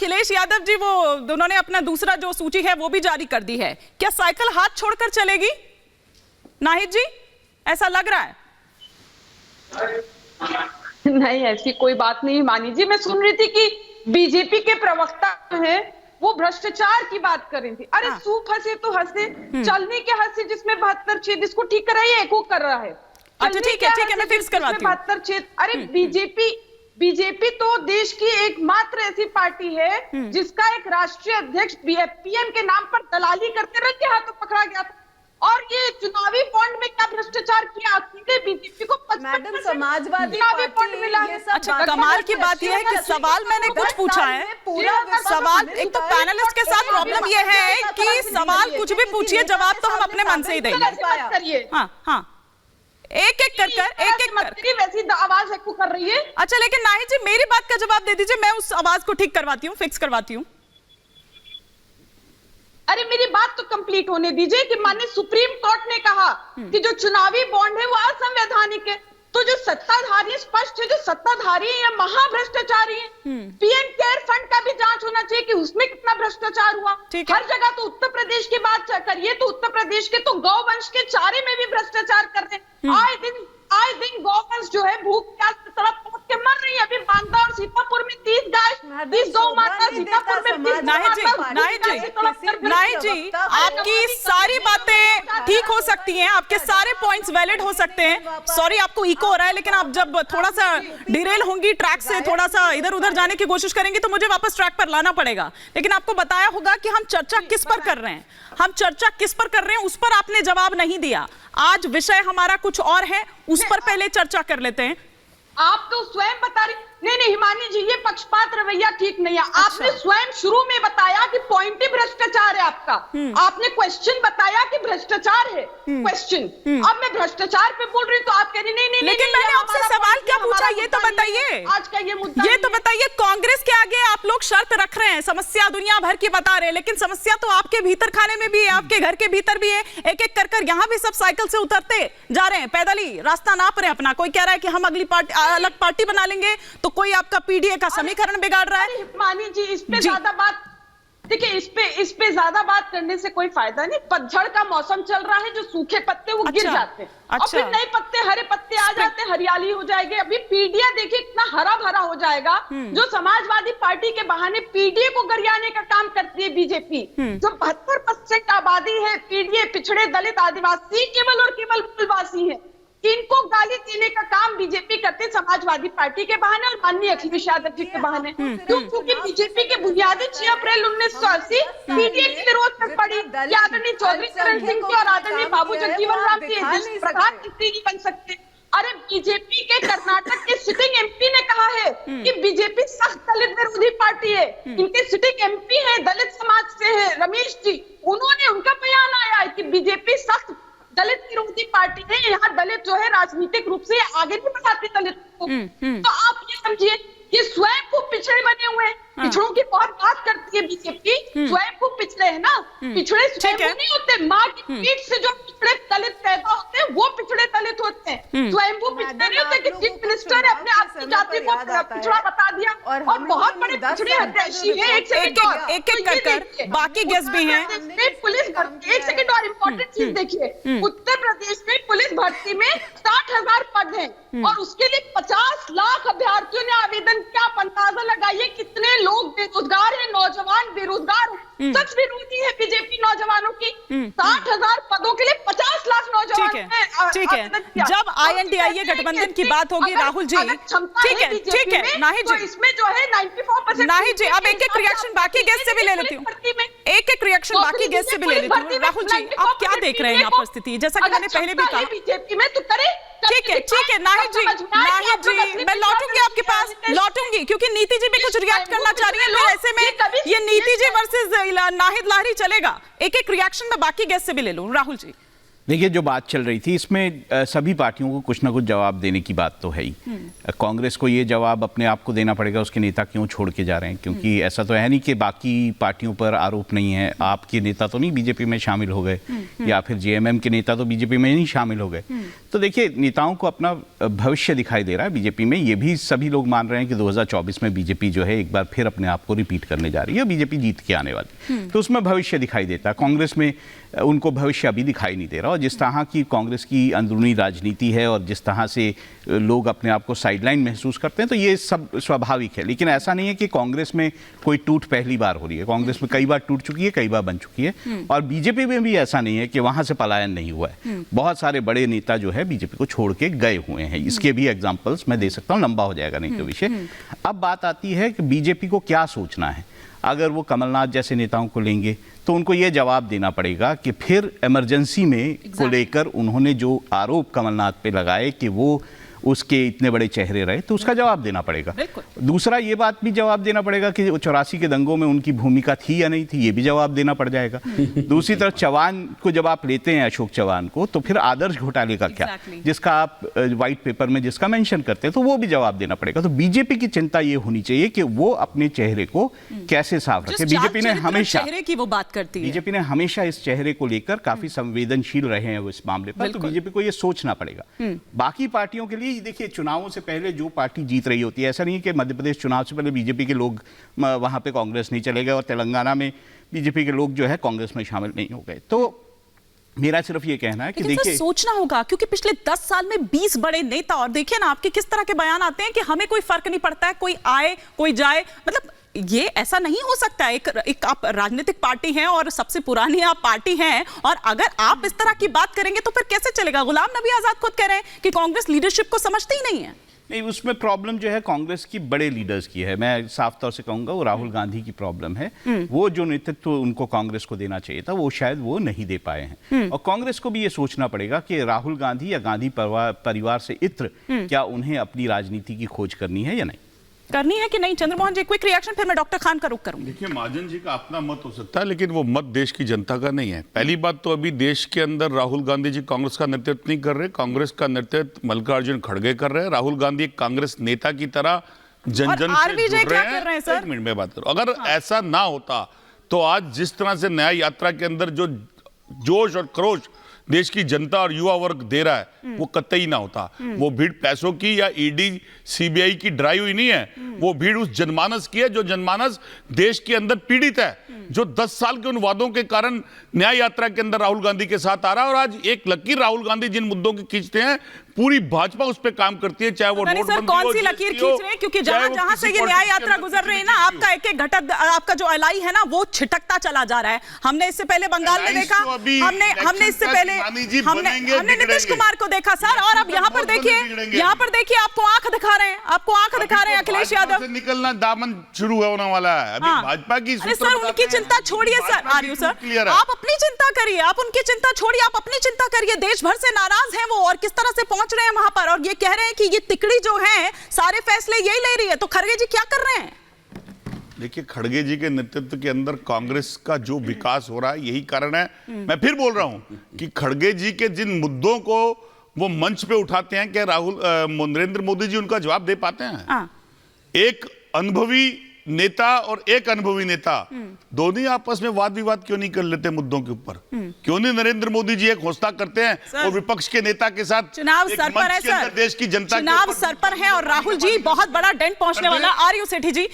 अखिलेश यादव जी वो उन्होंने अपना दूसरा जो सूची है वो भी जारी कर दी है, क्या साइकिल हाथ छोड़कर चलेगी नाहिद जी, ऐसा लग रहा है? नहीं, ऐसी कोई बात नहीं मानी जी। मैं सुन रही थी कि बीजेपी के प्रवक्ता है वो भ्रष्टाचार की बात कर रही थी। अरे सूप हंसे तो हंसे, चलने के हंसे जिसमें 72 छेद, इसको ठीक कराइए, एको कर रहा है। अच्छा ठीक है मैं फिक्स करवाती हूँ। 72 छेद, अरे बीजेपी तो देश की एकमात्र ऐसी पार्टी है जिसका एक राष्ट्रीय अध्यक्ष पीएम के नाम पर दलाली करते रंगे हाथों पकड़ा गया था। और ये चुनावी बॉन्ड में क्या भ्रष्टाचार किया आपने? बीजेपी को 55% समाजवादी चुनावी बॉन्ड मिला है। अच्छा, कमाल की बात यह है कि सवाल मैंने कुछ पूछा है, सवाल एक तो पैनलिस्ट के साथ प्रॉब्लम यह है कि सवाल कुछ भी पूछिए, जवाब तो हम अपने मन से ही देंगे। हाँ एक एक कर वैसी आवाज एको कर रही है। अच्छा लेकिन नाहिद जी मेरी बात का जवाब दे दीजिए, मैं उस आवाज को ठीक करवाती हूँ, फिक्स करवाती हूँ। अरे मेरी बात तो कंप्लीट होने दीजिए कि माननीय सुप्रीम कोर्ट ने कहा कि जो चुनावी बॉन्ड है वो असंवैधानिक है। तो जो सत्ताधारी स्पष्ट है, जो सत्ताधारी है या महाभ्रष्टाचारी है। पीएम केयर फंड का भी जांच होना चाहिए कि उसमें कितना भ्रष्टाचार हुआ। हर जगह तो उत्तर प्रदेश की बात करिए तो उत्तर प्रदेश के तो गौवंश के चारे में भी भ्रष्टाचार कर रहे हैं। आए दिन गौवंश जो है भूख प्यास से तड़प तड़प के मर रही है। अभी बांदा और सीतापुर में 30 गाय, 30 गौ माता, सीतापुर में 30 नाहिद जी आपकी सारी बातें ठीक हो सकती हैं, आपके सारे पॉइंट्स वैलिड हो सकते हैं। सॉरी आपको इको हो रहा है, लेकिन आप जब थोड़ा सा डिरेल होंगी ट्रैक से, थोड़ा सा इधर उधर जाने की कोशिश करेंगी तो मुझे वापस ट्रैक पर लाना पड़ेगा। लेकिन आपको बताया होगा कि हम चर्चा किस पर कर रहे हैं, हम चर्चा किस पर कर रहे हैं, उस पर आपने जवाब नहीं दिया। आज विषय हमारा कुछ और है, उस पर पहले चर्चा कर लेते हैं। आप तो स्वयं बता रही, नहीं हिमानी जी ये पक्षपात रवैया ठीक नहीं है। आपने स्वयं शुरू में बताया कि पॉइंटी भ्रष्टाचार है आपका। आपने क्वेश्चन बताया कि भ्रष्टाचार है क्वेश्चन। अब मैं भ्रष्टाचार पे बोल रही हूँ तो आप कह रही नहीं। लेकिन मैंने आपसे सवाल क्या पूछा ये तो बताइए, आज का ये मुद्दा ये तो बताइए। कांग्रेस के आगे आप लोग शर्त रख रहे हैं, समस्या दुनिया भर की बता रहे हैं, लेकिन समस्या तो आपके भीतर खाने में भी है, आपके घर के भीतर भी है। एक एक कर यहाँ भी सब साइकिल से उतरते जा रहे हैं, पैदल ही रास्ता नाप रहे हैं अपना। कोई कह रहा है कि हम अगली पार्टी अलग पार्टी बना लेंगे, तो कोई आपका पीडीए का समीकरण बिगाड़ रहा है। मानी जी इस पे ज्यादा बात देखिए, इस पे ज्यादा बात करने से कोई फायदा नहीं। पतझड़ का मौसम चल रहा है, जो सूखे पत्ते वो गिर जाते हैं और फिर नए पत्ते, हरे पत्ते आ जाते हैं, हरियाली हो जाएगी। अभी पीडीए देखिए इतना हरा भरा हो जाएगा। जो समाजवादी पार्टी के बहाने पीडीए को गरियाने का काम करती है बीजेपी, जो 72% आबादी है पीडीए, पिछड़े दलित आदिवासी केवल और केवल मूलवासी है, इनको गाली देने का काम बीजेपी करते समाजवादी पार्टी के बहाने और माननीय अखिलेश यादव जी के बहाने। क्योंकि बीजेपी के बुनियादी 6 अप्रैल 1980 पीडीए के विरोध में पड़ी। आदरणीय चौधरी चरण सिंह की और आदरणीय बाबू जगजीवन राम के प्रधानमंत्री नहीं बन सकते। अरे बीजेपी के कर्नाटक के सिटिंग एमपी ने कहा है कि बीजेपी सख्त दलित विरोधी पार्टी है। इनके सिटिंग एमपी है, दलित समाज से है, रमेश जी, उन्होंने उनका बयान आया है कि बीजेपी सख्त दलित विरोधी पार्टी है। यहाँ दलित जो है राजनीतिक रूप से आगे नहीं बढ़ाते दलित को। तो आप ये समझिए, ये स्वयं को पिछड़े बने हुए हैं। पिछड़ों की बहुत बात करती है बीजेपी, स्वयं को पिछड़े है ना। पिछड़े स्वयं नहीं होते, माँ की पीठ से जो पिछड़े दलित पैदा होते हैं वो पिछड़े दलित होते हैं। स्वयं को पिछड़े नहीं होते कि चीफ मिनिस्टर ने अपने आप की जाति को पिछड़ा बता दिया और बहुत बड़े पिछड़े हत्याशी है। एक एक कर बाकी गेस्ट भी हैं। पुलिस भर्ती, एक सेकंड और इम्पोर्टेंट चीज देखिए, उत्तर प्रदेश में पुलिस भर्ती में 60,000 पद हैं और उसके लिए 50 लाख अभ्यर्थियों ने आवेदन किया। आप अंदाजा लगाइए कितने लोग बेरोजगार है, नौजवान बेरोजगार है। सच विरोधी है बीजेपी नौजवानों की। 60,000 पदों के लिए 50 लाख नौजवान। ठीक है जब INDIA गठबंधन की बात होगी राहुल जी, ठीक है नाहिद जी, इसमें जो है 94% नाहिद जी, अब एक एक रिएक्शन बाकी गेस्ट से भी ले लेती हूँ, एक एक रिएक्शन बाकी गेस्ट से भी ले लेती हूँ। राहुल जी आप क्या देख रहे हैं यहाँ परिस्थिति, जैसा कि मैंने पहले भी कहा बीजेपी में तो करे। ठीक है नाहिद जी, मैं लौटूंगी आपके पास, लौटूंगी क्योंकि नीति जी भी कुछ रिएक्ट करना चाह रही है। फिर ऐसे में ये नीति जी वर्सेस नाहिद लाहिरी चलेगा। एक एक रिएक्शन में बाकी गेस्ट से भी ले लूं। राहुल जी देखिए, जो बात चल रही थी इसमें सभी पार्टियों को कुछ ना कुछ जवाब देने की बात तो है ही। कांग्रेस को ये जवाब अपने आप को देना पड़ेगा, उसके नेता क्यों छोड़ के जा रहे हैं, क्योंकि ऐसा तो है नहीं कि बाकी पार्टियों पर आरोप नहीं है। आपके नेता तो नहीं बीजेपी में शामिल हो गए, या फिर जेएमएम के नेता तो बीजेपी में नहीं शामिल हो गए। तो देखिए, नेताओं को अपना भविष्य दिखाई दे रहा है बीजेपी में। ये भी सभी लोग मान रहे हैं कि 2024 में बीजेपी जो है एक बार फिर अपने आप को रिपीट करने जा रही है, बीजेपी जीत के आने वाली, तो उसमें भविष्य दिखाई देता है। कांग्रेस में उनको भविष्य अभी दिखाई नहीं दे रहा, और जिस तरह की कांग्रेस की अंदरूनी राजनीति है और जिस तरह से लोग अपने आप को साइडलाइन महसूस करते हैं, तो ये सब स्वाभाविक है। लेकिन ऐसा नहीं है कि कांग्रेस में कोई टूट पहली बार हो रही है। कांग्रेस में कई बार टूट चुकी है, कई बार बन चुकी है, और बीजेपी में भी ऐसा नहीं है कि वहां से पलायन नहीं हुआ है। बहुत सारे बड़े नेता जो है बीजेपी को छोड़ के गए हुए हैं। इसके भी एग्जाम्पल्स मैं दे सकता हूँ, लंबा हो जाएगा नहीं तो विषय। अब बात आती है कि बीजेपी को क्या सोचना है। अगर वो कमलनाथ जैसे नेताओं को लेंगे तो उनको ये जवाब देना पड़ेगा कि फिर इमरजेंसी में को लेकर उन्होंने जो आरोप कमलनाथ पे लगाए कि वो उसके इतने बड़े चेहरे रहे, तो उसका जवाब देना पड़ेगा। दूसरा, ये बात भी जवाब देना पड़ेगा कि 84 के दंगों में उनकी भूमिका थी या नहीं थी, ये भी जवाब देना पड़ जाएगा। दूसरी तरफ चौहान को जब आप लेते हैं, अशोक चौहान को, तो फिर आदर्श घोटाले का क्या, जिसका आप व्हाइट पेपर में जिसका मेंशन करते हैं, तो वो भी जवाब देना पड़ेगा। तो बीजेपी की चिंता ये होनी चाहिए कि वो अपने चेहरे को कैसे साफ रखे। बीजेपी ने हमेशा की वो बात करती है, बीजेपी ने हमेशा इस चेहरे को लेकर काफी संवेदनशील रहे हैं वो इस मामले पर, तो बीजेपी को ये सोचना पड़ेगा। बाकी पार्टियों के लिए देखिए, चुनावों से पहले जो पार्टी जीत रही होती है, ऐसा नहीं है कि मध्य प्रदेश चुनाव से पहले बीजेपी के लोग वहां पे कांग्रेस नहीं चले गए और तेलंगाना में बीजेपी के लोग जो है कांग्रेस में शामिल नहीं हो गए। तो मेरा सिर्फ ये कहना है कि देखिए, सोचना होगा, क्योंकि पिछले 10 साल में 20 बड़े नेता, और देखिए ना आपके किस तरह के बयान आते हैं कि हमें कोई फर्क नहीं पड़ता है, कोई आए कोई जाए। मतलब ये ऐसा नहीं हो सकता है। एक आप राजनीतिक पार्टी हैं और सबसे पुरानी आप पार्टी हैं, और अगर आप इस तरह की बात करेंगे तो फिर कैसे चलेगा। गुलाम नबी आजाद खुद कह रहे हैं कि कांग्रेस लीडरशिप को समझती ही नहीं है। नहीं, उसमें प्रॉब्लम जो है कांग्रेस की बड़े लीडर्स की है। मैं साफ तौर से कहूंगा वो राहुल गांधी की प्रॉब्लम है। वो जो नेतृत्व उनको कांग्रेस को देना चाहिए था, वो शायद वो नहीं दे पाए हैं। और कांग्रेस को भी ये सोचना पड़ेगा कि राहुल गांधी या गांधी परिवार से इत्र क्या उन्हें अपनी राजनीति की खोज करनी है या नहीं करनी है कि नहीं। चंद्रमोहन जी, क्विक रिएक्शन, फिर मैं डॉक्टर खान का रुख करूंगी। देखिए, महाजन जी का अपना मत हो सकता है, लेकिन वो मत देश की जनता का नहीं है। पहली बात तो अभी देश के अंदर राहुल गांधी जी कांग्रेस का नेतृत्व नहीं कर रहे। कांग्रेस का नेतृत्व मल्लिकार्जुन खड़गे कर रहे हैं। राहुल गांधी एक कांग्रेस नेता की तरह जन जन से जुड़ रहे हैं। एक मिनट में बात करो। अगर ऐसा ना होता तो आज जिस तरह से न्याय यात्रा के अंदर जो जोश और क्रोश देश की जनता और युवा वर्ग दे रहा है, वो कतई ना होता। वो भीड़ पैसों की या ईडी सीबीआई की ड्राई हुई नहीं है, वो भीड़ उस जनमानस की है जो जनमानस देश के अंदर पीड़ित है, जो 10 साल के उन वादों के कारण न्याय यात्रा के अंदर राहुल गांधी के साथ आ रहा है। और आज एक लकीर राहुल गांधी जिन मुद्दों की खींचते हैं, पूरी भाजपा उस पर काम करती है, चाहे वो सर कौन सी लकीर खींच रहे हैं, क्योंकि जहां से ये न्याय यात्रा गुजर रही है ना, आपका एक एक घटक, आपका जो एलआई है ना, वो छिटकता चला जा रहा है। हमने इससे पहले बंगाल में देखा, हमने इससे पहले हमने नीतीश कुमार को देखा सर, और अब यहाँ पर देखिए आपको आंख दिखा रहे हैं, अखिलेश यादव निकलना दामन शुरू होने वाला है अभी भाजपा की। सर उनकी चिंता छोड़िए सर, आर्यू सर आप अपनी चिंता करिए, आप उनकी चिंता छोड़िए, आप अपनी चिंता करिए। देश भर से नाराज हैं वो, और किस तरह से पहुंच रहे हैं वहां पर, और ये कह रहे हैं कि ये तिकड़ी जो है सारे फैसले यही ले रही है। तो खड़गे जी क्या कर रहे हैं? देखिए, खड़गे जी के नेतृत्व के अंदर कांग्रेस का जो विकास हो रहा है, यही कारण है। मैं फिर बोल रहा हूं कि खड़गे जी के जिन मुद्दों को वो मंच पे उठाते हैं, क्या नरेंद्र मोदी जी उनका जवाब दे पाते हैं? एक अनुभवी नेता और एक अनुभवी नेता दोनों आपस में वाद विवाद क्यों नहीं कर लेते मुद्दों के ऊपर? क्यों नहीं नरेंद्र मोदी जी एक हौसला करते हैं और विपक्ष के नेता के साथ चुनाव सर पर है सर, देश की जनता चुनाव सर पर है, और राहुल जी बहुत बड़ा डेंट पहुंचने वाला। आर्यू सेठी जी